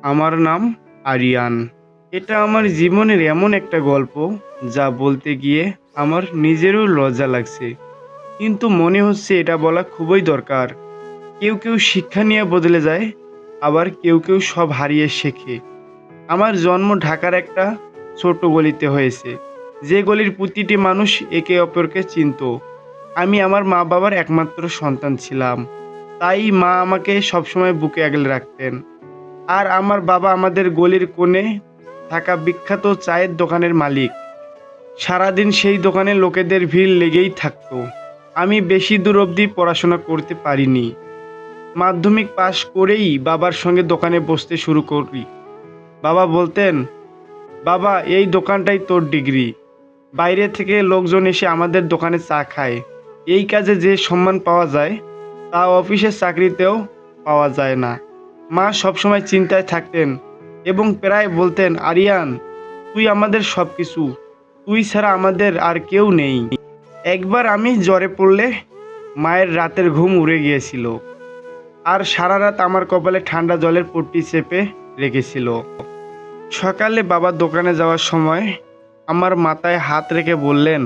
আমার নাম আরিয়ান। এটা আমার জীবনের এমন একটা গল্প যা বলতে গিয়ে আমার নিজেরও লজ্জা লাগছে। কিন্তু মনে হচ্ছে এটা বলা খুবই দরকার। কেউ কেউ শিক্ষা নিয়ে বদলে যায়, আবার কেউ কেউ সব হারিয়ে শেখে। আমার জন্ম ঢাকার একটা ছোট গলিতে হয়েছে, যে গলির প্রতিটি মানুষ একে অপরকে চিনত। আমি আমার মা বাবার একমাত্র সন্তান ছিলাম, তাই মা আমাকে সবসময় বুকে আগলে রাখতেন। আর আমার বাবা আমাদের গলির কোণে থাকা বিখ্যাত চায়ের দোকানের মালিক। সারাদিন সেই দোকানে লোকেদের ভিড় লেগেই থাকতো। আমি বেশি দূর অবধি পড়াশোনা করতে পারিনি। মাধ্যমিক পাশ করেই বাবার সঙ্গে দোকানে বসতে শুরু করি। বাবা বলতেন, বাবা এই দোকানটাই তোর ডিগ্রি। বাইরে থেকে লোকজন এসে আমাদের দোকানে চা খায়। এই কাজে যে সম্মান পাওয়া যায় তা অফিসের চাকরিতেও পাওয়া যায় না। মা সবসময় চিন্তায় থাকতেন এবং প্রায় বলতেন, আরিয়ান তুই আমাদের সব কিছু, তুই ছাড়া আমাদের আর কেউ নেই। একবার আমি জ্বরে পড়লে মায়ের রাতের ঘুম উড়ে গিয়েছিল, আর সারা রাত আমার কপালে ঠান্ডা জলের পট্টি চেপে রেখেছিল। সকালে বাবা দোকানে যাওয়ার সময় আমার মাথায় হাত রেখে বললেন,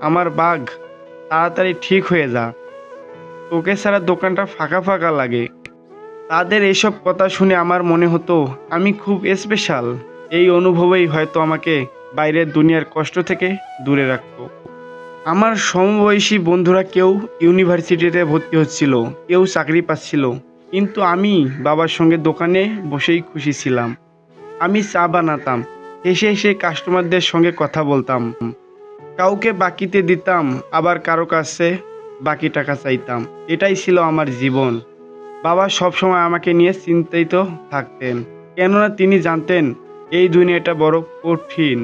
আমার বাঘ, তাড়াতাড়ি ঠিক হয়ে যা, তোকে ছাড়া দোকানটা ফাঁকা ফাঁকা লাগে। তাদের এইসব কথা শুনে আমার মনে হতো আমি খুব স্পেশাল। এই অনুভবেই হয়তো আমাকে বাইরের দুনিয়ার কষ্ট থেকে দূরে রাখতো। আমার সমবয়সী বন্ধুরা কেউ ইউনিভার্সিটিতে ভর্তি হচ্ছিল, কেউ চাকরি পাচ্ছিল, কিন্তু আমি বাবার সঙ্গে দোকানে বসেই খুশি ছিলাম। আমি চা বানাতাম, হেসে হেসে কাস্টমারদের সঙ্গে কথা বলতাম, কাউকে বাকিতে দিতাম, আবার কারো কাছে বাকি টাকা চাইতাম। এটাই ছিল আমার জীবন। বাবা সবসময় আমাকে নিয়ে চিন্তিত থাকতেন, কেননা তিনি জানতেন এই দুনিয়াটা বড় কঠিন।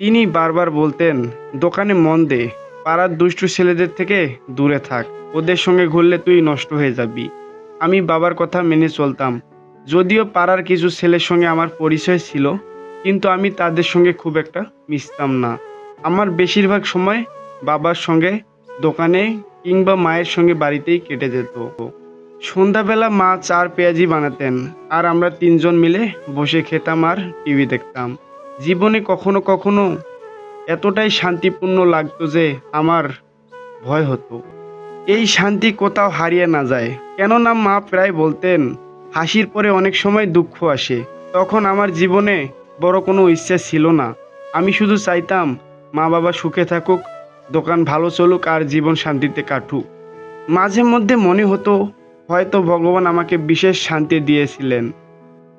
তিনি বারবার বলতেন, দোকানে মন দে, পাড়ার দুষ্টু ছেলেদের থেকে দূরে থাক, ওদের সঙ্গে ঘুরলে তুই নষ্ট হয়ে যাবি। আমি বাবার কথা মেনে চলতাম। যদিও পাড়ার কিছু ছেলের সঙ্গে আমার পরিচয় ছিল, কিন্তু আমি তাদের সঙ্গে খুব একটা মিশতাম না। আমার বেশিরভাগ সময় বাবার সঙ্গে দোকানে কিংবা মায়ের সঙ্গে বাড়িতেই কেটে যেত। সন্ধ্যাবেলা মা চার পেঁয়াজি বানাতেন, আর আমরা তিনজন মিলে বসে খেতাম আর টিভি দেখতাম। জীবনে কখনো কখনো এতটাই শান্তিপূর্ণ লাগতো যে আমার ভয় হতো এই শান্তি কোথাও হারিয়ে না যায়। কেননা মা প্রায় বলতেন, হাসির পরে অনেক সময় দুঃখ আসে। তখন আমার জীবনে বড় কোনো ইচ্ছা ছিল না। আমি শুধু চাইতাম মা বাবা সুখে থাকুক, দোকান ভালো চলুক আর জীবন শান্তিতে কাটুক। মাঝে মধ্যে মনে হতো হয়তো ভগবান আমাকে বিশেষ শান্তি দিয়েছিলেন,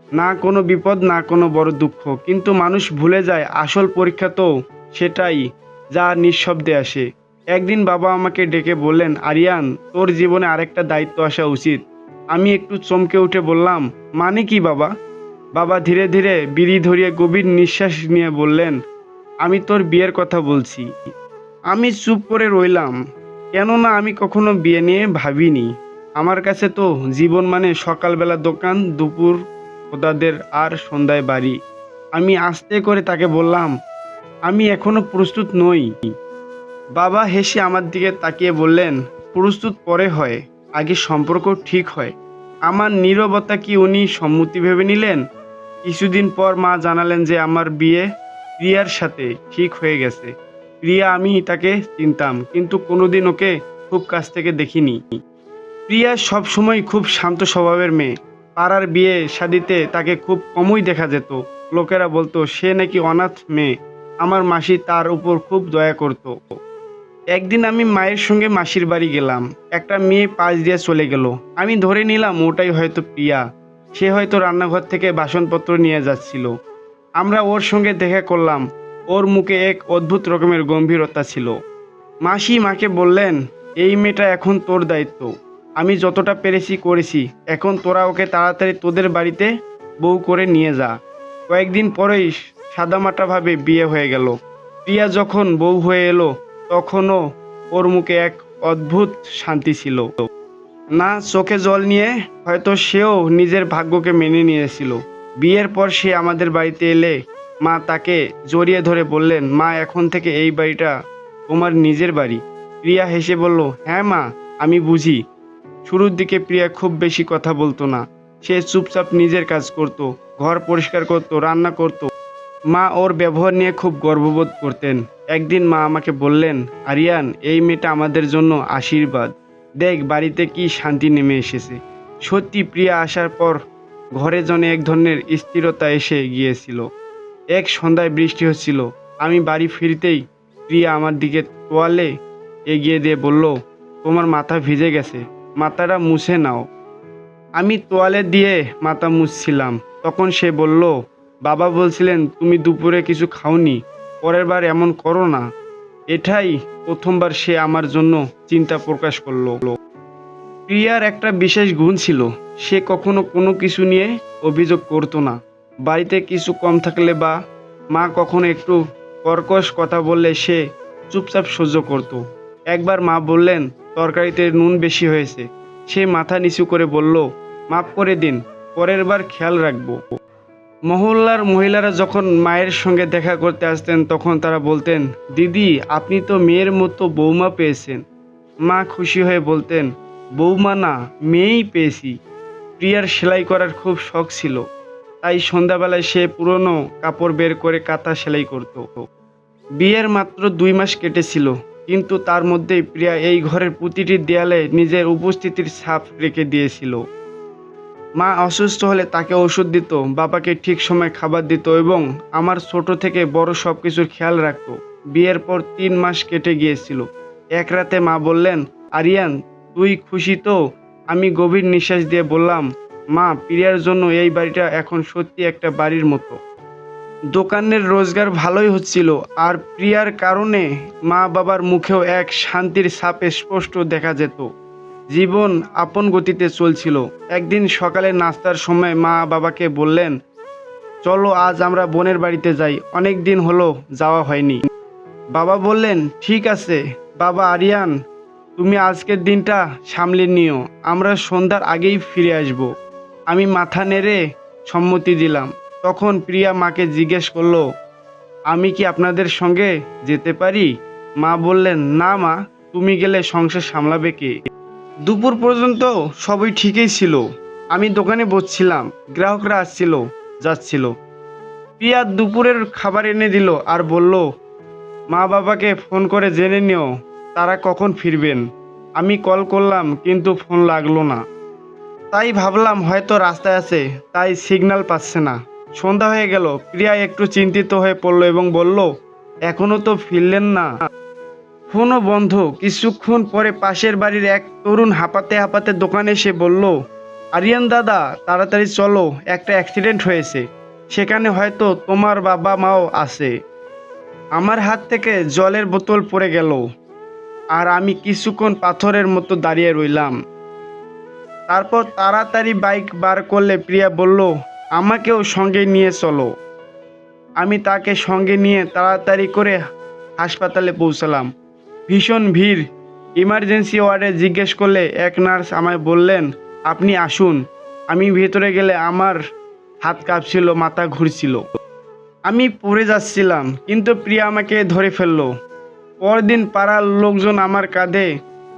না কোনো বিপদ, না কোনো বড় দুঃখ। কিন্তু মানুষ ভুলে যায় আসল পরীক্ষা তো সেটাই, যা নিঃশব্দে আসে। একদিন বাবা আমাকে ডেকে বললেন, আরিয়ান তোর জীবনে আরেকটা দায়িত্ব আসা উচিত। আমি একটু চমকে উঠে বললাম, মানে কি বাবা? বাবা ধীরে ধীরে বিড়ি ধরিয়ে গভীর নিঃশ্বাস নিয়ে বললেন, আমি তোর বিয়ের কথা বলছি। আমি চুপ করে রইলাম, কেননা আমি কখনো বিয়ে নিয়ে ভাবিনি। আমার কাছে তো জীবন মানে সকালবেলা দোকান, দুপুর খোদাদের, আর সন্ধ্যায় বাড়ি। আমি আস্তে করে তাকে বললাম, আমি এখনো প্রস্তুত নই। বাবা হেসে আমার দিকে তাকিয়ে বললেন, প্রস্তুত পরে হয়, আগে সম্পর্ক ঠিক হয়। আমার নীরবতা কি উনি সম্মতি ভেবে নিলেন? কিছুদিন পর মা জানালেন যে আমার বিয়ে প্রিয়ার সাথে ঠিক হয়ে গেছে। প্রিয়া, আমি তাকে চিনতাম, কিন্তু কোনোদিন ওকে খুব কাছ থেকে দেখিনি। প্রিয়া সবসময় খুব শান্ত স্বভাবের মেয়ে। পাড়ার বিয়ে শাদিতে তাকে খুব কমই দেখা যেত। লোকেরা বলতো সে নাকি অনাথ মেয়ে। আমার মাসি তার উপর খুব দয়া করত। একদিন আমি মায়ের সঙ্গে মাসির বাড়ি গেলাম। একটা মেয়ে পাশ দিয়ে চলে গেল। আমি ধরে নিলাম ওটাই হয়তো প্রিয়া। সে হয়তো রান্নাঘর থেকে বাসনপত্র নিয়ে যাচ্ছিল। আমরা ওর সঙ্গে দেখা করলাম। ওর মুখে এক অদ্ভুত রকমের গম্ভীরতা ছিল। মাসি মাকে বললেন, এই মেয়েটা এখন তোর দায়িত্ব। আমি যতটা পেরেছি করেছি, এখন তোরা ওকে তাড়াতাড়ি তোদের বাড়িতে বউ করে নিয়ে যা। কয়েকদিন পরেই সাদামাটাভাবে বিয়ে হয়ে গেল। প্রিয়া যখন বউ হয়ে এলো, তখনও ওর মুখে এক অদ্ভুত শান্তি ছিল। না চোখে জল নিয়ে, হয়তো সেও নিজের ভাগ্যকে মেনে নিয়েছিল। বিয়ের পর সে আমাদের বাড়িতে এলে মা তাকে জড়িয়ে ধরে বললেন, মা এখন থেকে এই বাড়িটা তোমার নিজের বাড়ি। প্রিয়া হেসে বলল, হ্যাঁ মা, আমি বুঝি। শুরুর দিকে প্রিয়া খুব বেশি কথা বলতো না। সে চুপচাপ নিজের কাজ করত, ঘর পরিষ্কার করত, রান্না করত। মা ওর ব্যবহার নিয়ে খুব গর্ববোধ করতেন। একদিন মা আমাকে বললেন, আরিয়ান, এই মেয়েটা আমাদের জন্য আশীর্বাদ। দেখ বাড়িতে কি শান্তি নেমে এসেছে। সত্যি প্রিয়া আসার পর ঘরে যেন এক ধরনের স্থিরতা এসে গিয়েছিল। এক সন্ধ্যায় বৃষ্টি হচ্ছিল। আমি বাড়ি ফিরতেই প্রিয়া আমার দিকে তোয়ালে এগিয়ে দিয়ে বলল, তোমার মাথা ভিজে গেছে, মাথাটা মুছে নাও। আমি তোয়ালে দিয়ে মাথা মুছছিলাম, তখন সে বলল, বাবা বলছিলেন তুমি দুপুরে কিছু খাওনি, পরের বার এমন করো না। এটাই প্রথমবার সে আমার জন্য চিন্তা প্রকাশ করলো। প্রিয়ার একটা বিশেষ গুণ ছিল, সে কখনো কোনো কিছু নিয়ে অভিযোগ করতো না। বাড়িতে কিছু কম থাকলে বা মা কখনো একটু কর্কশ কথা বললে সে চুপচাপ সহ্য করত। একবার মা বললেন, তরকারিতে নুন বেশি হয়েছে। সে মাথা নিচু করে বলল, মাফ করে দিন, পরের বার খেয়াল রাখবো। মহল্লার মহিলারা যখন মায়ের সঙ্গে দেখা করতে আসতেন তখন তারা বলতেন, দিদি আপনি তো মেয়ের মতো বৌমা পেয়েছেন। মা খুশি হয়ে বলতেন, বৌমা না, মেয়েই পেয়েছি। প্রিয়ার সেলাই করার খুব শখ ছিল, তাই সন্ধ্যাবেলায় সে পুরনো কাপড় বের করে কাঁথা সেলাই করত। বিয়ের মাত্র 2 মাস কেটেছিল, কিন্তু তার মধ্যেই প্রিয়া এই ঘরের প্রতিটি দেয়ালে নিজের উপস্থিতির ছাপ রেখে দিয়েছিল। মা অসুস্থ হলে তাকে ওষুধ দিত, বাবাকে ঠিক সময় খাবার দিত এবং আমার ছোট থেকে বড় সব কিছুর খেয়াল রাখতো। বিয়ের পর 3 মাস কেটে গিয়েছিল। এক রাতে মা বললেন, আরিয়ান তুই খুশি তো? আমি গভীর নিঃশ্বাস দিয়ে বললাম, মা, প্রিয়ার জন্য এই বাড়িটা এখন সত্যি একটা বাড়ির মতো। দোকানের রোজগার ভালোই হচ্ছিল, আর প্রিয়ার কারণে মা বাবার মুখেও এক শান্তির ছাপ স্পষ্ট দেখা যেত। জীবন আপন গতিতে চলছিল। একদিন সকালে নাস্তার সময় মা বাবাকে বললেন, চলো আজ আমরা বোনের বাড়িতে যাই, অনেক দিন হলো যাওয়া হয়নি। বাবা বললেন, ঠিক আছে বাবা। আরিয়ান, তুমি আজকের দিনটা সামলে নিও, আমরা সন্ধ্যার আগেই ফিরে আসব। আমি মাথা নেড়ে সম্মতি দিলাম। তখন প্রিয়া মাকে জিজ্ঞেস করলো, আমি কি আপনাদের সঙ্গে যেতে পারি? মা বললেন, না মা, তুমি গেলে সংসার সামলাবে কে? দুপুর পর্যন্ত সবই ঠিকই ছিল। আমি দোকানে বসছিলাম, গ্রাহকরা আসছিল যাচ্ছিল। প্রিয়া দুপুরের খাবার এনে দিল আর বলল, মা বাবাকে ফোন করে জেনে নিও তারা কখন ফিরবেন। আমি কল করলাম কিন্তু ফোন লাগলো না। তাই ভাবলাম হয়তো রাস্তায় আছে, তাই সিগন্যাল পাচ্ছে না। সন্ধ্যা হয়ে গেল। প্রিয়া একটু চিন্তিত হয়ে পড়ল এবং বলল, এখনো তো ফিরলেন না। ফোনও বন্ধ। কিছুক্ষণ পরে পাশের বাড়ির এক তরুণ হাঁপাতে হাঁপাতে দোকানে এসে বলল, আরিয়ান দাদা, তাড়াতাড়ি চলো, একটা অ্যাক্সিডেন্ট হয়েছে, সেখানে হয়তো তোমার বাবা মাও আছে। আমার হাত থেকে জলের বোতল পড়ে গেল, আর আমি কিছুক্ষণ পাথরের মতো দাঁড়িয়ে রইলাম। তারপর তাড়াতাড়ি বাইক বার করলে প্রিয়া বলল, আমাকেও সঙ্গে নিয়ে চলো। আমি তাকে সঙ্গে নিয়ে তাড়াতাড়ি করে হাসপাতালে পৌঁছালাম। ভীষণ ভিড়। ইমার্জেন্সি ওয়ার্ডে জিজ্ঞেস করলে এক নার্স আমায় বললেন, আপনি আসুন। আমি ভেতরে গেলে আমার হাত কাঁপছিল, মাথা ঘুরছিল। আমি পড়ে যাচ্ছিলাম, কিন্তু প্রিয়া আমাকে ধরে ফেললো। পরদিন পাড়ার লোকজন আমার কাঁধে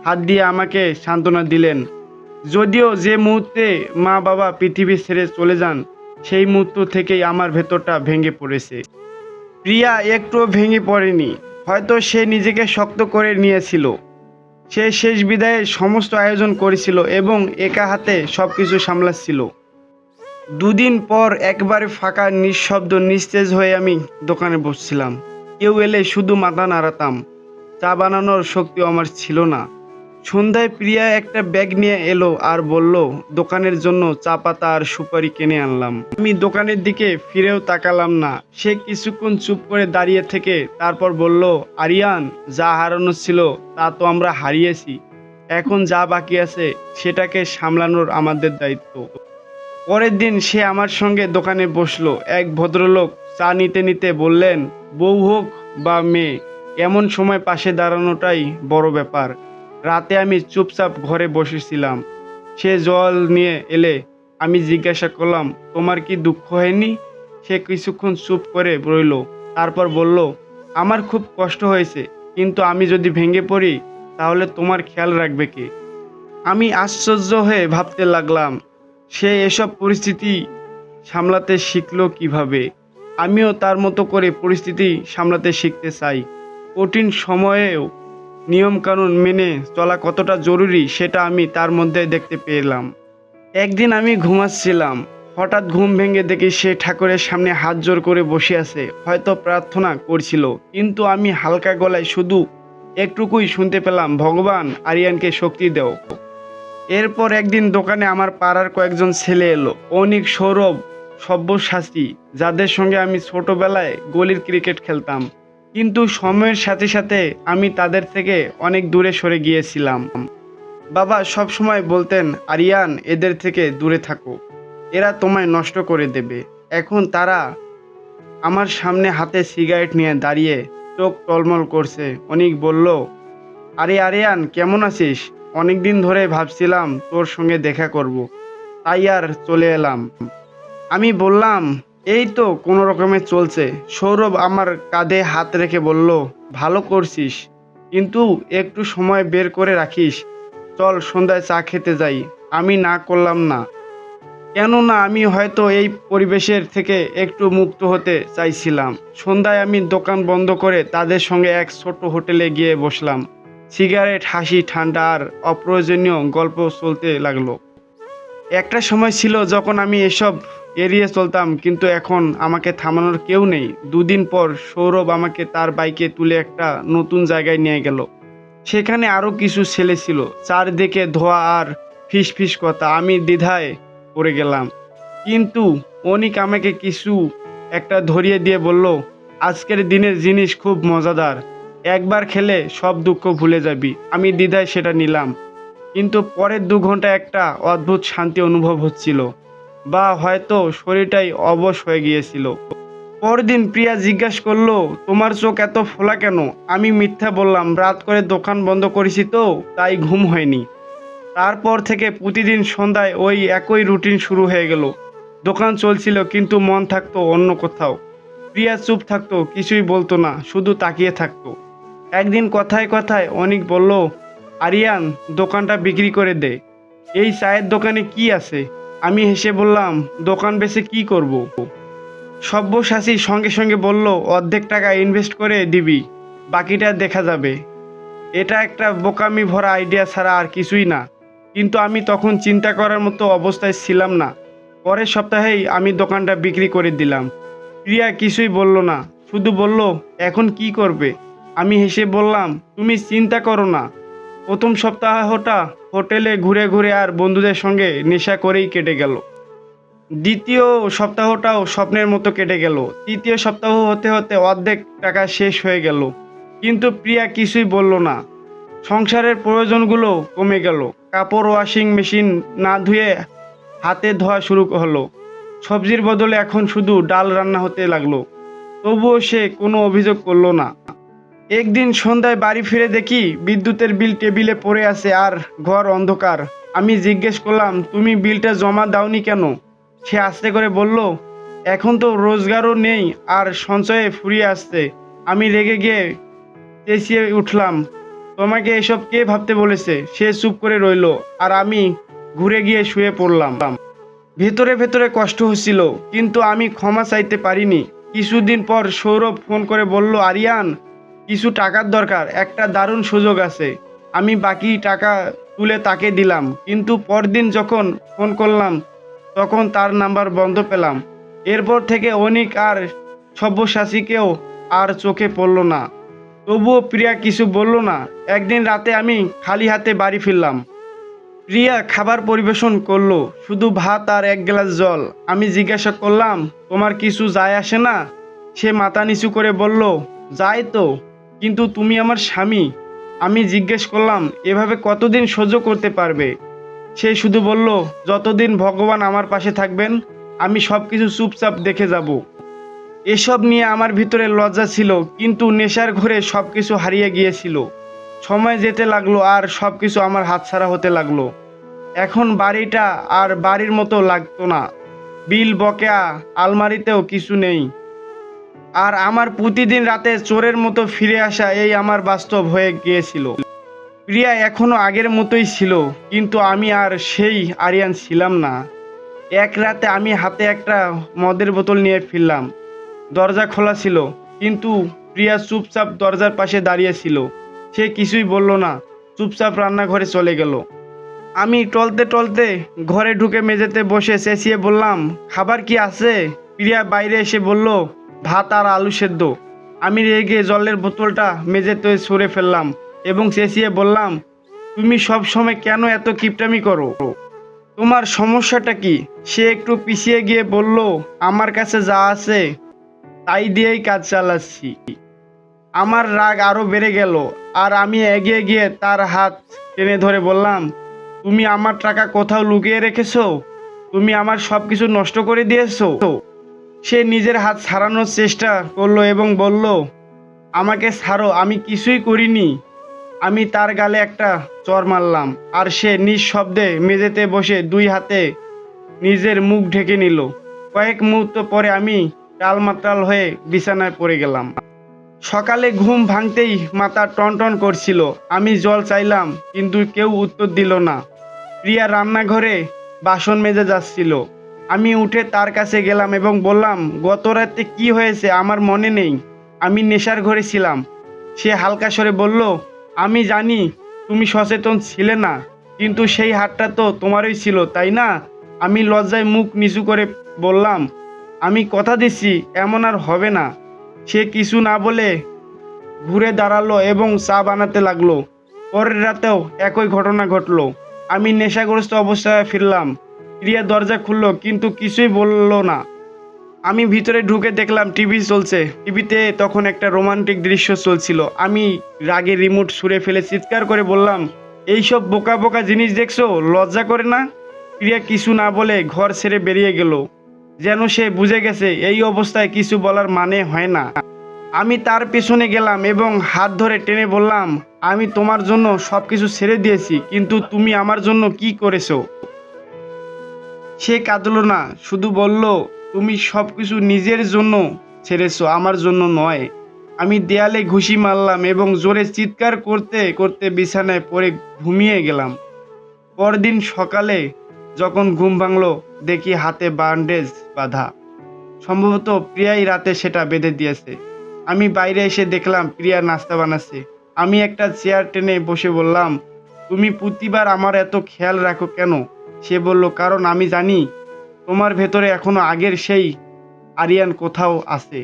হাত দিয়ে আমাকে সান্ত্বনা দিলেন। যদিও যে মুহূর্তে মা বাবা পৃথিবী ছেড়ে চলে যান, সেই মুহূর্ত থেকেই আমার ভেতরটা ভেঙে পড়েছে। প্রিয়া একটুও ভেঙে পড়েনি। হয়তো সে নিজেকে শক্ত করে নিয়েছিল। সে শেষ বিদায়ের সমস্ত আয়োজন করেছিল এবং একা হাতে সব কিছু সামলাচ্ছিল। দুদিন পর একবারে ফাঁকা, নিঃশব্দ, নিস্তেজ হয়ে আমি দোকানে বসছিলাম। কেউ এলে শুধু মাথা নাড়াতাম। চা বানানোর শক্তিও আমার ছিল না। সন্ধ্যায় প্রিয়া একটা ব্যাগ নিয়ে এলো আর বলল, দোকানের জন্য চা পাতা আর সুপারি কিনে আনলাম। আমি দোকানের দিকে ফিরেও তাকালাম না। সে কিছুক্ষণ চুপ করে দাঁড়িয়ে থেকে তারপর বলল, আরিয়ান, যা হারানো ছিল তা তো আমরা হারিয়েছি। এখন যা বাকি আছে সেটাকে সামলানোর আমাদের দায়িত্ব। পরের দিন সে আমার সঙ্গে দোকানে বসলো। এক ভদ্রলোক চা নিতে নিতে বললেন, বউ হোক বা মেয়ে, এমন সময় পাশে দাঁড়ানোটাই বড় ব্যাপার। রাতে আমি চুপচাপ ঘরে বসেছিলাম। সে জল নিয়ে এলে আমি জিজ্ঞাসা করলাম, তোমার কি দুঃখ হয়নি? সে কিছুক্ষণ চুপ করে রইল, তারপর বলল, আমার খুব কষ্ট হয়েছে, কিন্তু আমি যদি ভেঙে পড়ি তাহলে তোমার খেয়াল রাখবে কে? আমি আশ্চর্য হয়ে ভাবতে লাগলাম। সে এসব পরিস্থিতি সামলাতে শিখলো কিভাবে? আমিও তার মতো করে পরিস্থিতি সামলাতে শিখতে চাই। কঠিন সময়েও নিয়মকানুন মেনে চলা কতটা জরুরি সেটা আমি তার মধ্যে দেখতে পেলাম। একদিন আমি ঘুমাচ্ছিলাম, হঠাৎ ঘুম ভেঙে দেখি সে ঠাকুরের সামনে হাত জোড় করে বসে আছে, হয়তো প্রার্থনা করছিল। কিন্তু আমি হালকা গলায় শুধু একটুকুই শুনতে পেলাম, ভগবান আরিয়ানকে শক্তি দাও। এরপর একদিন দোকানে আমার পাড়ার কয়েকজন ছেলে এলো, অনিক, সৌরভ, সব্যসাচী, যাদের সঙ্গে আমি ছোটবেলায় গলির ক্রিকেট খেলতাম। কিন্তু সময়ের সাথে সাথে আমি তাদের থেকে অনেক দূরে সরে গিয়েছিলাম। বাবা সবসময় বলতেন, আরিয়ান, এদের থেকে দূরে থাকো, এরা তোমায় নষ্ট করে দেবে। এখন তারা আমার সামনে হাতে সিগারেট নিয়ে দাঁড়িয়ে চোখ টলমল করছে। অনিক বলল, আরে আরিয়ান, কেমন আছিস? অনেকদিন ধরে ভাবছিলাম তোর সঙ্গে দেখা করব, তাই আর চলে এলাম। আমি বললাম, এই তো কোনো রকমে চলছে। সৌরভ আমার কাঁধে হাত রেখে বলল, ভালো করছিস, কিন্তু একটু সময় বের করে রাখিস। চল সন্ধ্যায় চা খেতে যাই। আমি না করলাম না, কেননা আমি হয়তো এই পরিবেশের থেকে একটু মুক্ত হতে চাইছিলাম। সন্ধ্যায় আমি দোকান বন্ধ করে তাদের সঙ্গে এক ছোট হোটেলে গিয়ে বসলাম। সিগারেট, হাসি, ঠান্ডা আর অপ্রয়োজনীয় গল্প চলতে লাগলো। একটা সময় ছিল যখন আমি এসব এড়িয়ে চলতাম, কিন্তু এখন আমাকে থামানোর কেউ নেই। দুদিন পর সৌরভ আমাকে তার বাইকে তুলে একটা নতুন জায়গায় নিয়ে গেল। সেখানে আরও কিছু ছেলে ছিল, চারদিকে ধোঁয়া আর ফিস ফিস কথা। আমি দ্বিধায় পড়ে গেলাম, কিন্তু অনিক আমাকে কিছু একটা ধরিয়ে দিয়ে বলল, আজকের দিনের জিনিস খুব মজাদার, একবার খেলে সব দুঃখ ভুলে যাবি। আমি দ্বিধায় সেটা নিলাম, কিন্তু পরের 2 ঘন্টা একটা অদ্ভুত শান্তি অনুভব হচ্ছিল, বা হয়তো শরীরটাই অবশ হয়ে গিয়েছিল। পরদিন প্রিয়া জিজ্ঞাসা করলো, তোমার চোখ এত ফোলা কেন? আমি মিথ্যা বললাম, রাত করে দোকান বন্ধ করেছি তো, তাই ঘুম হয়নি। তারপর থেকে প্রতিদিন সন্ধ্যায় ওই একই রুটিন শুরু হয়ে গেল। দোকান চলছিল, কিন্তু মন থাকতো অন্য কোথাও। প্রিয়া চুপ থাকতো, কিছুই বলতো না, শুধু তাকিয়ে থাকতো। একদিন কথায় কথায় অনিক বলল, আরিয়ান, দোকানটা বিক্রি করে দে। এই চায়ের দোকানে কি আছে? আমি হেসে বললাম, দোকান বেচে কি করব? সব্যসাচী সঙ্গে সঙ্গে বলল, অর্ধেক টাকা ইনভেস্ট করে দিবি, বাকিটা দেখা যাবে। এটা একটা বোকামি ভরা আইডিয়া ছাড়া আর কিছুই না, কিন্তু আমি তখন চিন্তা করার মতো অবস্থায় ছিলাম না। পরের সপ্তাহেই আমি দোকানটা বিক্রি করে দিলাম। প্রিয়া কিছুই বলল না, শুধু বলল, এখন কি করবে? আমি হেসে বললাম, তুমি চিন্তা করো না। প্রথম সপ্তাহটা হোটেলে ঘুরে ঘুরে আর বন্ধুদের সঙ্গে নেশা করেই কেটে গেল। দ্বিতীয় সপ্তাহটাও স্বপ্নের মতো কেটে গেল। তৃতীয় সপ্তাহ হতে হতে অর্ধেক টাকা শেষ হয়ে গেল, কিন্তু প্রিয়া কিছুই বলল না। সংসারের প্রয়োজনগুলো কমে গেল। কাপড় ওয়াশিং মেশিন না ধুয়ে হাতে ধোয়া শুরু হলো। সবজির বদলে এখন শুধু ডাল রান্না হতে লাগলো। তবুও সে কোনো অভিযোগ করলো না। একদিন সন্ধ্যায় বাড়ি ফিরে দেখি বিদ্যুতের বিল টেবিলে পড়ে আছে আর ঘর অন্ধকার। আমি জিজ্ঞেস করলাম, তুমি বিলটা জমা দাওনি কেন? সে আস্তে করে বলল, এখন তো রোজগারও নেই আর সঞ্চয়ে ফুরিয়ে আসছে। আমি রেগে গিয়ে চেঁচিয়ে উঠলাম, তোমাকে এসব কে ভাবতে বলেছে? সে চুপ করে রইল আর আমি ঘুরে গিয়ে শুয়ে পড়লাম। ভেতরে ভেতরে কষ্ট হচ্ছিল, কিন্তু আমি ক্ষমা চাইতে পারিনি। কিছুদিন পর সৌরভ ফোন করে বলল, আরিয়ান, কিছু টাকার দরকার, একটা দারুণ সুযোগ আছে। আমি বাকি টাকা তুলে তাকে দিলাম, কিন্তু পরদিন যখন ফোন করলাম তখন তার নাম্বার বন্ধ পেলাম। এরপর থেকে অনিক আর সব্যসাচীকেও আর চোখে পড়ল না। তবুও প্রিয়া কিছু বলল না। একদিন রাতে আমি খালি হাতে বাড়ি ফিরলাম। প্রিয়া খাবার পরিবেশন করলো, শুধু ভাত আর এক গ্লাস জল। আমি জিজ্ঞাসা করলাম, তোমার কিছু যায় আসে না? সে মাথা নিচু করে বলল, যায় তো, কিন্তু তুমি আমার স্বামী। আমি জিজ্ঞেস করলাম, এভাবে কতদিন সহ্য করতে পারবে? সে শুধু বলল, যতদিন ভগবান আমার পাশে থাকবেন, আমি সব কিছু চুপচাপ দেখে যাব। এসব নিয়ে আমার ভিতরে লজ্জা ছিল, কিন্তু নেশার ঘোরে সব কিছু হারিয়ে গিয়েছিল। সময় যেতে লাগলো আর সব কিছু আমার হাতছাড়া হতে লাগলো। এখন বাড়িটা আর বাড়ির মতো লাগতো না। বিল, বকেয়া, আলমারিতেও কিছু নেই। আর আমার প্রতিদিন রাতে চোরের মতো ফিরে আসা, এই আমার বাস্তব হয়ে গিয়েছিল। প্রিয়া এখনো আগের মতোই ছিল, কিন্তু আমি আর সেই আরিয়ান ছিলাম না। এক রাতে আমি হাতে একটা মদের বোতল নিয়ে ফিরলাম। দরজা খোলা ছিল, কিন্তু প্রিয়া চুপচাপ দরজার পাশে দাঁড়িয়ে ছিল। সে কিছুই বলল না, চুপচাপ রান্নাঘরে চলে গেল। আমি টলতে টলতে ঘরে ঢুকে মেঝেতে বসে চেঁচিয়ে বললাম, খাবার কি আছে? প্রিয়া বাইরে এসে বলল, ভাত আর আলু সেদ্ধ। আমি রেগে জলের বোতলটা মেঝেতে ছুঁড়ে ফেললাম এবং চেঁচিয়ে বললাম, তুমি সব সময় কেন এত কিপটামি করো? তোমার সমস্যাটা কি? সে একটু পিছিয়ে গিয়ে বলল, আমার কাছে যা আছে তাই দিয়েই কাজ চালাচ্ছি। আমার রাগ আরো বেড়ে গেল, আর আমি এগিয়ে গিয়ে তার হাত টেনে ধরে বললাম, তুমি আমার টাকা কোথাও লুকিয়ে রেখেছো? তুমি আমার সব কিছু নষ্ট করে দিয়েছো। সে নিজের হাত ছাড়ানোর চেষ্টা করলো এবং বলল, আমাকে ছাড়ো, আমি কিছুই করিনি। আমি তার গালে একটা চড় মারলাম, আর সে নিঃশব্দে মেঝেতে বসে দুই হাতে নিজের মুখ ঢেকে নিল। কয়েক মুহূর্ত পরে আমি টালমাটাল হয়ে বিছানায় পড়ে গেলাম। সকালে ঘুম ভাঙতেই মাথা টনটন করছিল। আমি জল চাইলাম, কিন্তু কেউ উত্তর দিল না। প্রিয়া রান্নাঘরে বাসন মেজে যাচ্ছিল। আমি উঠে তার কাছে গেলাম এবং বললাম, গত রাতে কি হয়েছে আমার মনে নেই, আমি নেশার ঘরে ছিলাম। সে হালকা স্বরে বলল, আমি জানি তুমি সচেতন ছিলে না, কিন্তু সেই হাতটা তো তোমারই ছিল, তাই না? আমি লজ্জায় মুখ নিচু করে বললাম, আমি কথা দিচ্ছি এমন আর হবে না। সে কিছু না বলে ঘুরে দাঁড়ালো এবং চা বানাতে লাগলো। পরের রাতেও একই ঘটনা ঘটলো। আমি নেশাগ্রস্ত অবস্থায় ফিরলাম। প্রিয়া দরজা খুললো, কিন্তু কিছুই বলল না। আমি ভিতরে ঢুকে দেখলাম টিভি চলছে। টিভিতে তখন একটা রোমান্টিক দৃশ্য চলছিল। আমি রাগে রিমোট ছুঁড়ে ফেলে চিৎকার করে বললাম, এইসব বোকা বোকা জিনিস দেখছো, লজ্জা করে না? প্রিয়া কিছু না বলে ঘর ছেড়ে বেরিয়ে গেল, যেন সে বুঝে গেছে এই অবস্থায় কিছু বলার মানে হয় না। আমি তার পেছনে গেলাম এবং হাত ধরে টেনে বললাম, আমি তোমার জন্য সব কিছু ছেড়ে দিয়েছি, কিন্তু তুমি আমার জন্য কি করেছো? সে কাঁদলো না, শুধু বলল, তুমি সব কিছু নিজের জন্য ছেড়েছো, আমার জন্য নয়। আমি দেয়ালে ঘুষি মারলাম এবং জোরে চিৎকার করতে করতে বিছানায় পড়ে ঘুমিয়ে গেলাম। পরদিন সকালে যখন ঘুম ভাঙলো, দেখি হাতে ব্যান্ডেজ বাঁধা। সম্ভবত প্রিয়াই রাতে সেটা বেঁধে দিয়েছে। আমি বাইরে এসে দেখলাম প্রিয়া নাস্তা বানাচ্ছে। আমি একটা চেয়ার টেনে বসে বললাম, তুমি প্রতিবার আমার এত খেয়াল রাখো কেন? সে বলল, কারণ আমি জানি তোমার ভেতরে এখনো আগের সেই আরিয়ান কোথাও আছে।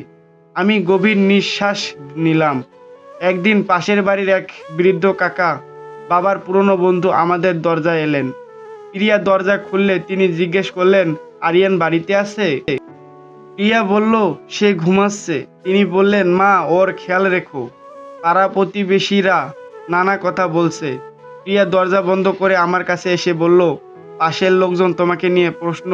আমি গভীর নিঃশ্বাস নিলাম। একদিন পাশের বাড়ির এক বৃদ্ধ কাকা, বাবার পুরনো বন্ধু, আমাদের দরজায় এলেন। প্রিয়া দরজা খুললে তিনি জিজ্ঞেস করলেন, আরিয়ান বাড়িতে আছে? প্রিয়া বলল, সে ঘুমাচ্ছে। তিনি বললেন, মা, ওর খেয়াল রেখো, পাড়া প্রতিবেশীরা নানা কথা বলছে। প্রিয়া দরজা বন্ধ করে আমার কাছে এসে বলল, পাশের লোকজন তোমাকে নিয়ে প্রশ্ন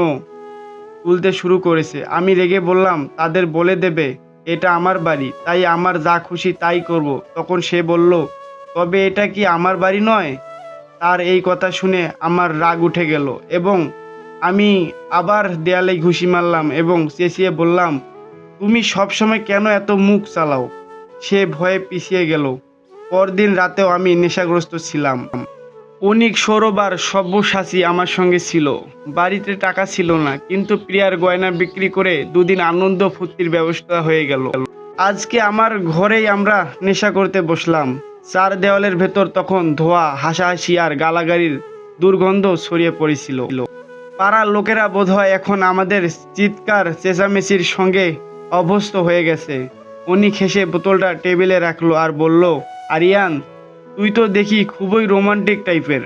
তুলতে শুরু করেছে। আমি রেগে বললাম, তাদের বলে দেবে এটা আমার বাড়ি, তাই আমার যা খুশি তাই করব। তখন সে বলল, তবে এটা কি আমার বাড়ি নয়? তার এই কথা শুনে আমার রাগ উঠে গেল এবং আমি আবার দেয়ালে ঘুষি মারলাম এবং চেঁচিয়ে বললাম, তুমি সবসময় কেন এত মুখ চালাও? সে ভয়ে পিছিয়ে গেল। পরদিন রাতেও আমি নেশাগ্রস্ত ছিলাম। অনেক সৌরভ আর সব্যসাচী আমার সঙ্গে ছিল। বাড়িতে টাকা ছিল না, কিন্তু প্রিয়ার গয়না বিক্রি করে দুদিন আনন্দ ফুর্তির ব্যবস্থা হয়ে গেল। আজকে আমার ঘরেই আমরা নেশা করতে বসলাম। চার দেওয়ালের ভেতর তখন ধোঁয়া, হাসাহাসি আর গালাগালির দুর্গন্ধ ছড়িয়ে পড়েছিল। পাড়ার লোকেরা বোধহয় এখন আমাদের চিৎকার চেঁচামেচির সঙ্গে অভ্যস্ত হয়ে গেছে। অনিক হেসে বোতলটা টেবিলে রাখলো আর বলল, আরিয়ান, তুই তো দেখি খুবই রোমান্টিক টাইপের।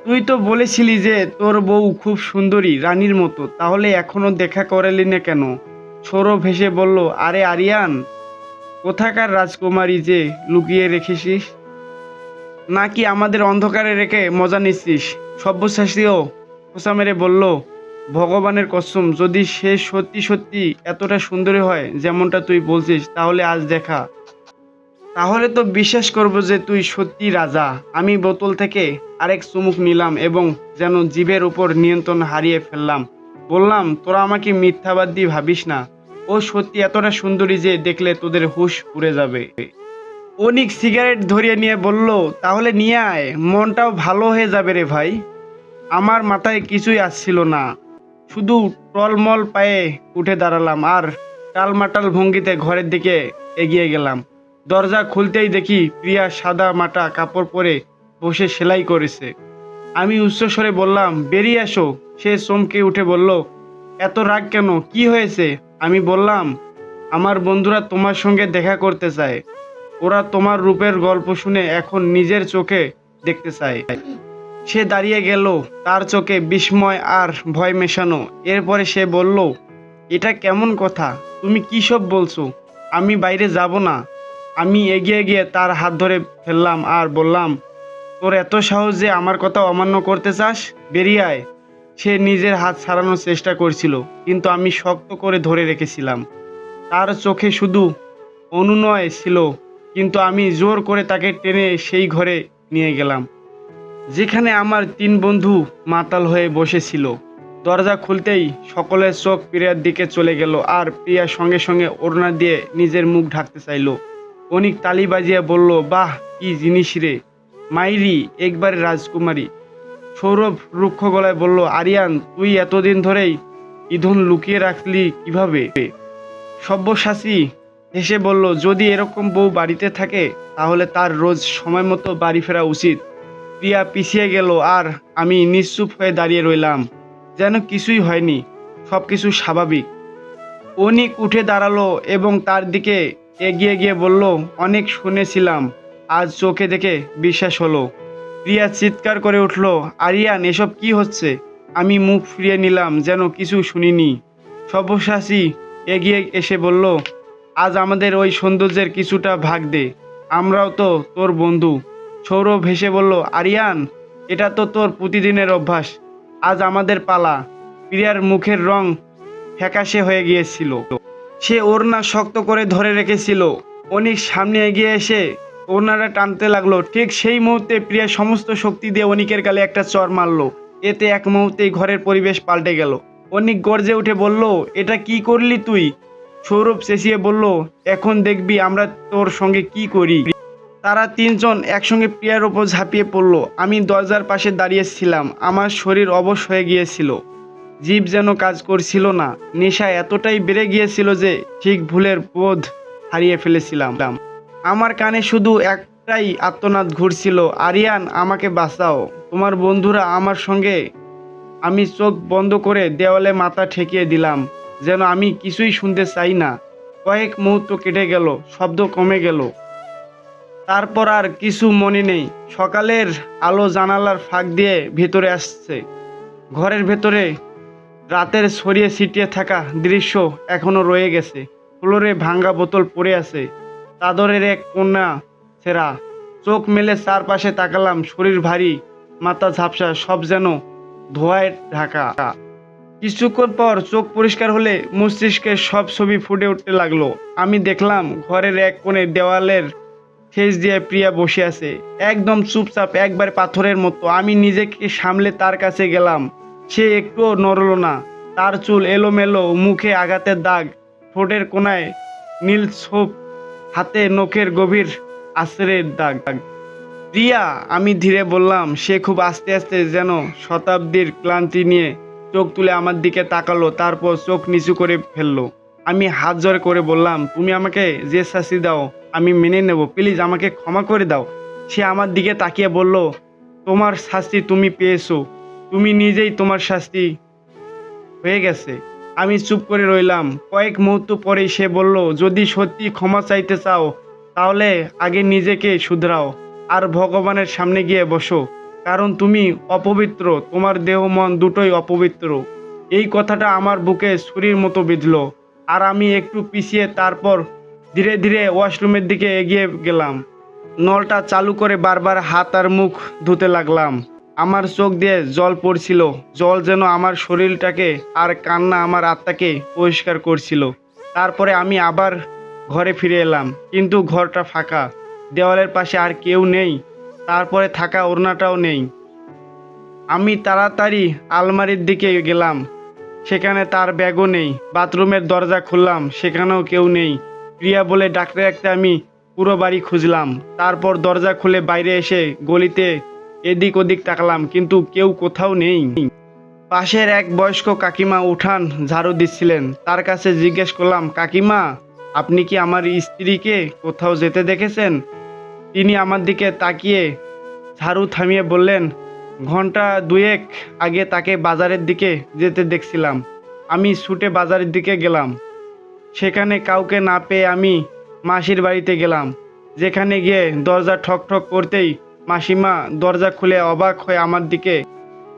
তুই তো বলেছিলি যে তোর বউ খুব সুন্দরী, রানীর মতো, তাহলে এখনো দেখা করালি না কেন? সৌরভ হেসে বলল, আরে আরিয়ান, কোথাকার রাজকুমারী যে লুকিয়ে রেখেছিস? নাকি আমাদের অন্ধকারে রেখে মজা নিচ্ছিস? সব্যসাচীও খোঁচা মেরে বলল, ভগবানের কসম, যদি সে সত্যি সত্যি এতটা সুন্দরী হয় যেমনটা তুই বলছিস, তাহলে আজ দেখা। তাহলে তো বিশ্বাস করব যে তুই সত্যি রাজা। আমি বোতল থেকে আরেক চুমুক নিলাম এবং যেন জিভের উপর নিয়ন্ত্রণ হারিয়ে ফেললাম। বললাম, তোরা আমাকে মিথ্যাবাদী ভাবিস না। ও সত্যি এতটা সুন্দরী যে দেখলে তোদের হুঁশ উড়ে যাবে। অনিক সিগারেট ধরিয়ে নিয়ে বলল, তাহলে নিয়ে আয়, মনটাও ভালো হয়ে যাবে রে ভাই। আমার মাথায় কিছুই আসছিল না। শুধু টলমল পায়ে উঠে দাঁড়ালাম আর টালমাটাল ভঙ্গিতে ঘরের দিকে এগিয়ে গেলাম। দরজা খুলতেই দেখি প্রিয়া সাদা মাটা কাপড় পরে বসে সেলাই করেছে। আমি উচ্চস্বরে বললাম, বেরিয়ে আসো। সে চমকে উঠে বলল, এত রাগ কেন, কি হয়েছে? আমি বললাম, আমার বন্ধুরা তোমার সঙ্গে দেখা করতে চায়। ওরা তোমার রূপের গল্প শুনে এখন নিজের চোখে দেখতে চায়। সে দাঁড়িয়ে গেল, তার চোখে বিস্ময় আর ভয় মেশানো। এরপরে সে বলল, এটা কেমন কথা? তুমি কী সব বলছো? আমি বাইরে যাব না। আমি এগিয়ে গিয়ে তার হাত ধরে ফেললাম আর বললাম, তোর এত সাহস যে আমার কথা অমান্য করতে চাস? বেরিয়ে আয়। সে নিজের হাত ছাড়ানোর চেষ্টা করছিল, কিন্তু আমি শক্ত করে ধরে রেখেছিলাম। তার চোখে শুধু অনুনয় ছিল, কিন্তু আমি জোর করে তাকে টেনে সেই ঘরে নিয়ে গেলাম, যেখানে আমার তিন বন্ধু মাতাল হয়ে বসেছিল। দরজা খুলতেই সকলের চোখ প্রিয়ার দিকে চলে গেল আর প্রিয়া সঙ্গে সঙ্গে ওড়না দিয়ে নিজের মুখ ঢাকতে চাইল। অনিক তালি বাজিয়ে বলল, বাহ, কি জিনিস রে মাইরি, একবারে রাজকুমারী। সৌরভ রুক্ষ গলায় বলল, আরিয়ান, তুই এতদিন ধরেই ইঁধন লুকিয়ে রাখলি কিভাবে? সব্যসাচী হেসে বলল, যদি এরকম বউ বাড়িতে থাকে তাহলে তার রোজ সময় মতো বাড়ি ফেরা উচিত। প্রিয়া পিছিয়ে গেল আর আমি নিশ্চুপ হয়ে দাঁড়িয়ে রইলাম, যেন কিছুই হয়নি, সব কিছু স্বাভাবিক। অনিক উঠে দাঁড়ালো এবং তার দিকে এগিয়ে গিয়ে বলল, অনেক শুনেছিলাম, আজ চোখে দেখে বিশ্বাস হলো। প্রিয়া চিৎকার করে উঠল, আরিয়ান, এসব কি হচ্ছে? আমি মুখ ফিরিয়ে নিলাম, যেন কিছু শুনিনি। সব্যসাচী এগিয়ে এসে বলল, আজ আমাদের ওই সৌন্দর্যের কিছুটা ভাগ দে, আমরাও তো তোর বন্ধু। সৌরভ হেসে বলল, আরিয়ান, এটা তো তোর প্রতিদিনের অভ্যাস, আজ আমাদের পালা। প্রিয়ার মুখের রং ফ্যাকাশে হয়ে গিয়েছিল। সে ওড়না শক্ত করে ধরে রেখেছিল। অনিক সামনে এগিয়ে এসে ওড়নাটা টানতে লাগলো। ঠিক সেই মুহূর্তে প্রিয়া সমস্ত শক্তি দিয়ে অনিকের গালে একটা চড় মারলো। এতে এক মুহূর্তেই ঘরের পরিবেশ পাল্টে গেল। অনিক গর্জে উঠে বলল, এটা কি করলি তুই? সৌরভ চেঁচিয়ে বলল, এখন দেখবি আমরা তোর সঙ্গে কি করি। তারা তিনজন একসঙ্গে প্রিয়ার ওপর ঝাঁপিয়ে পড়ল। আমি দরজার পাশে দাঁড়িয়েছিলাম, আমার শরীর অবশ হয়ে গিয়েছিল, জীব যেন কাজ করছিল না। নেশা এতটাই বেড়ে গিয়েছিল যে ঠিক ভুলের বোধ হারিয়ে ফেলেছিলাম। আমার কানে শুধু একটাই আর্তনাদ ঘুরছিল, আরিয়ান, আমাকে বাঁচাও, তোমার বন্ধুরা আমার সঙ্গে। আমি চোখ বন্ধ করে দেওয়ালে মাথা ঠেকিয়ে দিলাম, যেন আমি কিছুই শুনতে চাই না। কয়েক মুহূর্ত কেটে গেল, শব্দ কমে গেল, তারপর আর কিছু মনে নেই। সকালের আলো জানালার ফাঁক দিয়ে ভেতরে আসছে। ঘরের ভেতরে রাতের ছড়িয়ে ছিটিয়ে থাকা দৃশ্য এখনো রয়ে গেছে। ফ্লোরে ভাঙা বোতল পড়ে আছে, চাদরের এক কোণা ছেঁড়া। চোখ মেলে চারপাশে তাকালাম, শরীর ভারী, মাথা ঝাপসা, সব যেন ধোঁয়ায় ঢাকা। কিছুক্ষণ পর চোখ পরিষ্কার হলে মস্তিষ্কের সব ছবি ফুটে উঠতে লাগলো। আমি দেখলাম ঘরের এক কোণে দেওয়ালের ঠেস দিয়ে প্রিয়া বসে আছে, একদম চুপচাপ, একবার পাথরের মতো। আমি নিজেকে সামলে তার কাছে গেলাম। সে একটুও নড়ল না। তার চুল এলোমেলো, মুখে আঘাতের দাগ, ঠোঁটের কোণায় নীল ছোপ, হাতে নখের গভীর আছড়ের দাগ। প্রিয়া, আমি ধীরে বললাম। সে খুব আস্তে আস্তে, যেন শতাব্দীর ক্লান্তি নিয়ে চোখ তুলে আমার দিকে তাকালো, তারপর চোখ নিচু করে ফেললো। আমি হাত জোড় করে বললাম, তুমি আমাকে যে শাস্তি দাও আমি মেনে নেব, প্লিজ আমাকে ক্ষমা করে দাও। সে আমার দিকে তাকিয়ে বলল, তোমার শাস্তি তুমি পেয়েছো, তুমি নিজেই তোমার শাস্তি হয়ে গেছে। আমি চুপ করে রইলাম। কয়েক মুহূর্ত পরেই সে বলল, যদি সত্যি ক্ষমা চাইতে চাও তাহলে আগে নিজেকে শুধরাও আর ভগবানের সামনে গিয়ে বসো, কারণ তুমি অপবিত্র, তোমার দেহ মন দুটোই অপবিত্র। এই কথাটা আমার বুকে ছুরির মতো বিঁধল আর আমি একটু পিছিয়ে, তারপর ধীরে ধীরে ওয়াশরুমের দিকে এগিয়ে গেলাম। নলটা চালু করে বারবার হাত আর মুখ ধুতে লাগলাম। আমার চোখ দিয়ে জল পড়ছিল, জল যেন আমার শরীরটাকে আর কান্না আমার আত্মাকে পরিষ্কার করছিল। তারপরে আমি আবার ঘরে ফিরে এলাম, কিন্তু ঘরটা ফাঁকা, দেওয়ালের পাশে আর কেউ নেই, তারপরে থাকা ওড়নাটাও নেই। আমি তাড়াতাড়ি আলমারির দিকে গেলাম, সেখানে তার ব্যাগও নেই। বাথরুমের দরজা খুললাম, সেখানেও কেউ নেই। প্রিয়া বলে ডাকতে ডাকতে আমি পুরো বাড়ি খুঁজলাম। তারপর দরজা খুলে বাইরে এসে গলিতে এদিক ওদিক তাকালাম, কিন্তু কেউ কোথাও নেই। পাশের এক বয়স্ক কাকিমা উঠান ঝাড়ু দিচ্ছিলেন। তার কাছে জিজ্ঞেস করলাম, কাকিমা, আপনি কি আমার স্ত্রীকে কোথাও যেতে দেখেছেন? তিনি আমার দিকে তাকিয়ে ঝাড়ু থামিয়ে বললেন, ঘন্টা দুয়েক আগে তাকে বাজারের দিকে যেতে দেখছিলাম। আমি ছুটে বাজারের দিকে গেলাম। সেখানে কাউকে না পেয়ে আমি মাসির বাড়িতে গেলাম। যেখানে গিয়ে দরজা ঠক ঠক করতেই মাসিমা দরজা খুলে অবাক হয়ে আমার দিকে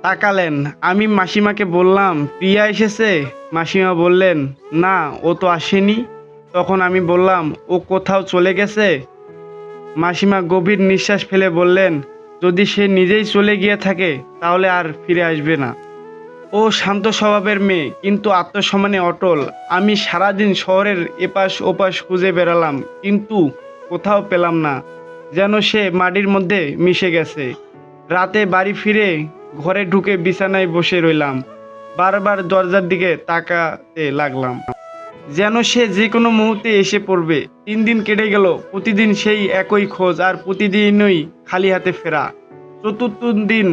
তাকালেন। আমি মাসিমাকে বললাম, প্রিয়া এসেছে? মাসিমা বললেন, না, ও তো আসেনি। তখন আমি বললাম, ও কোথাও চলে গেছে? মাসিমা গভীর নিঃশ্বাস ফেলে বললেন, যদি সে নিজেই চলে গিয়ে থাকে তাহলে আর ফিরে আসবে না। ও শান্ত স্বভাবের মেয়ে, কিন্তু আত্মসম্মানে অটল। আমি সারাদিন শহরের এপাশ ওপাশ খুঁজে বেড়ালাম, কিন্তু কোথাও পেলাম না। যেন সে মাটির মধ্যে মিশে গেছে। রাতে বাড়ি ফিরে ঘরে ঢুকে বিছানায় বসে রইলাম। বারবার দরজার দিকে তাকাতে লাগলাম, যেন সে যে কোনো মুহূর্তে এসে পড়বে। 3 দিন কেটে গেল, প্রতিদিন সেই একই খোঁজ আর প্রতিদিনই খালি হাতে ফেরা। চতুর্থ দিন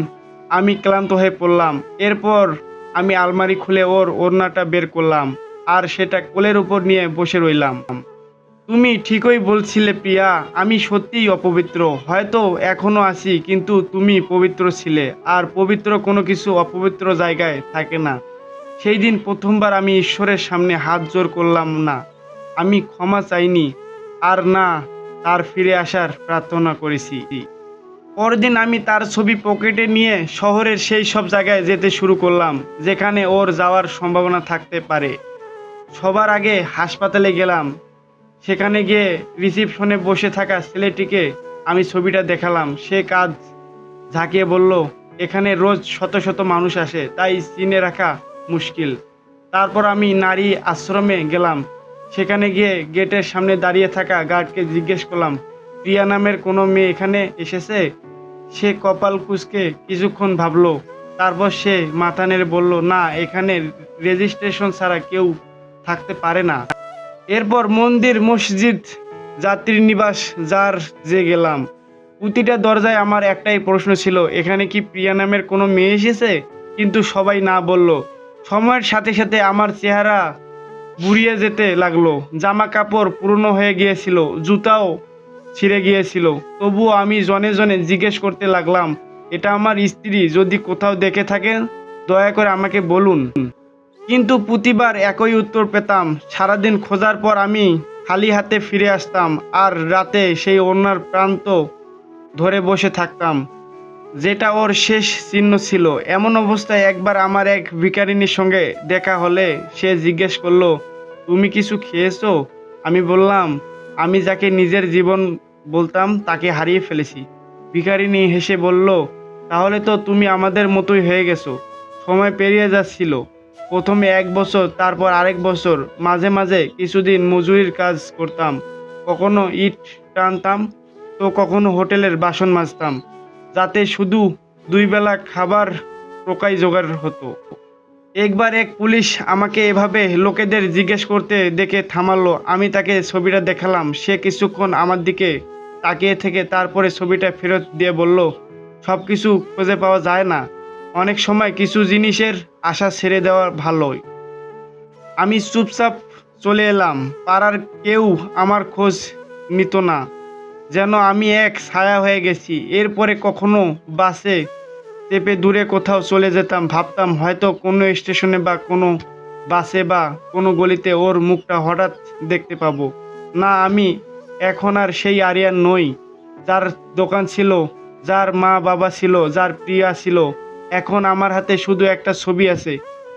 আমি ক্লান্ত হয়ে পড়লাম। এরপর আমি আলমারি খুলে ওর ওড়নাটা বের করলাম আর সেটা কোলের উপর নিয়ে বসে রইলাম। তুমি ঠিকই বলছিলে প্রিয়া, আমি সত্যিই অপবিত্র। হয়তো এখনো আছি, কিন্তু তুমি পবিত্র ছিলে, আর পবিত্র কোনো কিছু অপবিত্র জায়গায় থাকে না। সেই দিন প্রথমবার আমি ঈশ্বরের সামনে হাত জোড় করলাম না। আমি ক্ষমা চাইনি, আর না তার ফিরে আসার প্রার্থনা করেছি। পরদিন আমি তার ছবি পকেটে নিয়ে শহরের সেই সব জায়গায় যেতে শুরু করলাম যেখানে ওর যাওয়ার সম্ভাবনা থাকতে পারে। সবার আগে হাসপাতালে গেলাম। সেখানে গিয়ে রিসিপশনে বসে থাকা ছেলেটিকে আমি ছবিটা দেখালাম। সে কাঁধ ঝাঁকিয়ে বলল, এখানে রোজ শত শত মানুষ আসে, তাই চিনে রাখা মুশকিল। তারপর আমি নারী আশ্রমে গেলাম। সেখানে গিয়ে গেটের সামনে দাঁড়িয়ে থাকা গার্ডকে জিজ্ঞেস করলাম, প্রিয়া নামের কোনো মেয়ে এখানে এসেছে? সে কপাল কুঁচকে কিছুক্ষণ ভাবলো। তারপর সে মাথা নেড়ে বলল, না, এখানে রেজিস্ট্রেশন ছাড়া কেউ থাকতে পারে না। এরপর মন্দির, মসজিদ, যাত্রী নিবাস যার যে গেলাম। প্রতিটা দরজায় আমার একটাই প্রশ্ন ছিল, এখানে কি প্রিয়া নামের কোনো মেয়ে এসেছে? কিন্তু সবাই না বলল। সময়ের সাথে সাথে আমার চেহারা বুড়িয়ে যেতে লাগলো। জামা কাপড় পুরনো হয়ে গিয়েছিল, জুতাও ছিঁড়ে গিয়েছিল। তবুও আমি জনে জনে জিজ্ঞেস করতে লাগলাম, এটা আমার স্ত্রী? যদি কোথাও দেখে থাকেন দয়া করে আমাকে বলুন। কিন্তু প্রতিবার একই উত্তর পেতাম। সারাদিন খোঁজার পর আমি খালি হাতে ফিরে আসতাম, আর রাতে সেই ওড়নার প্রান্ত ধরে বসে থাকতাম, যেটা ওর শেষ চিহ্ন ছিল। এমন অবস্থায় একবার আমার এক ভিখারিনীর সঙ্গে দেখা হলে সে জিজ্ঞেস করলো, তুমি কিছু খেয়েছো? আমি বললাম, আমি যাকে নিজের জীবন বলতাম তাকে হারিয়ে ফেলেছি। ভিখারিনী হেসে বলল, তাহলে তো তুমি আমাদের মতোই হয়ে গেছো। সময় পেরিয়ে যাচ্ছিল। প্রথমে 1 বছর, তারপর আরেক বছর। মাঝে মাঝে কিছুদিন মজুরির কাজ করতাম। কখনো ইট টানতাম, তো কখনো হোটেলের বাসন মাজতাম, যাতে শুধু 2 বেলা খাবার টোকাই জোগাড় হতো। একবার এক পুলিশ আমাকে এভাবে লোকেদের জিজ্ঞেস করতে দেখে থামালো। আমি তাকে ছবিটা দেখালাম। সে কিছুক্ষণ আমার দিকে তাকিয়ে থেকে তারপরে ছবিটা ফেরত দিয়ে বলল, সব কিছু খুঁজে পাওয়া যায় না। অনেক সময় কিছু জিনিসের আশা ছেড়ে দেওয়া ভালোই। আমি চুপচাপ চলে এলাম। পাড়ার কেউ আমার খোঁজ নিত না, যেন আমি এক ছায়া হয়ে গেছি। এরপরে কখনো বাসে চেপে দূরে কোথাও চলে যেতাম, ভাবতাম হয়তো কোনো স্টেশনে বা কোনো বাসে বা কোনো গলিতে ওর মুখটা হঠাৎ দেখতে পাবো। না, আমি এখন আর সেই আরিয়ান নই, যার দোকান ছিল, যার মা বাবা ছিল, যার প্রিয়া ছিল। এখন আমার হাতে শুধু একটা ছবি আছে।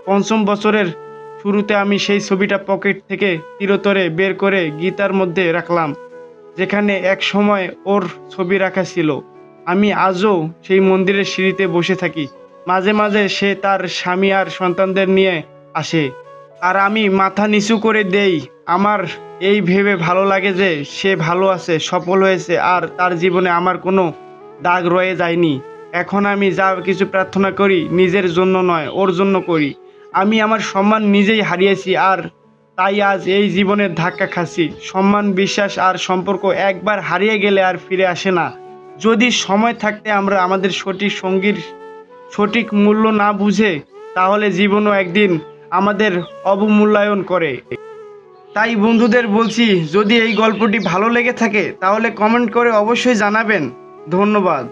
5ম বছরের শুরুতে আমি সেই ছবিটা পকেট থেকে চিরতরে বের করে গীতার মধ্যে রাখলাম, যেখানে এক সময় ওর ছবি রাখা ছিল। আমি আজও সেই মন্দিরের সিঁড়িতে বসে থাকি। মাঝে মাঝে সে তার স্বামী আর সন্তানদের নিয়ে আসে, আর আমি মাথা নিচু করে দেই। আমার এই ভেবে ভালো লাগে যে সে ভালো আছে, সফল হয়েছে, আর তার জীবনে আমার কোনো দাগ রয়ে যায়নি। এখন আমি যা কিছু প্রার্থনা করি নিজের জন্য নয়, ওর জন্য করি। আমি আমার সম্মান নিজেই হারিয়েছি, আর তাই আজ এই জীবনের ধাক্কা খাচ্ছি। সম্মান, বিশ্বাস আর সম্পর্ক একবার হারিয়ে গেলে আর ফিরে আসে না। যদি সময় থাকতে আমরা আমাদের সঠিক সঙ্গীর সঠিক মূল্য না বুঝে তাহলে জীবনও একদিন আমাদের অবমূল্যায়ন করে। তাই বন্ধুদের বলছি, যদি এই গল্পটি ভালো লেগে থাকে তাহলে কমেন্ট করে অবশ্যই জানাবেন। ধন্যবাদ।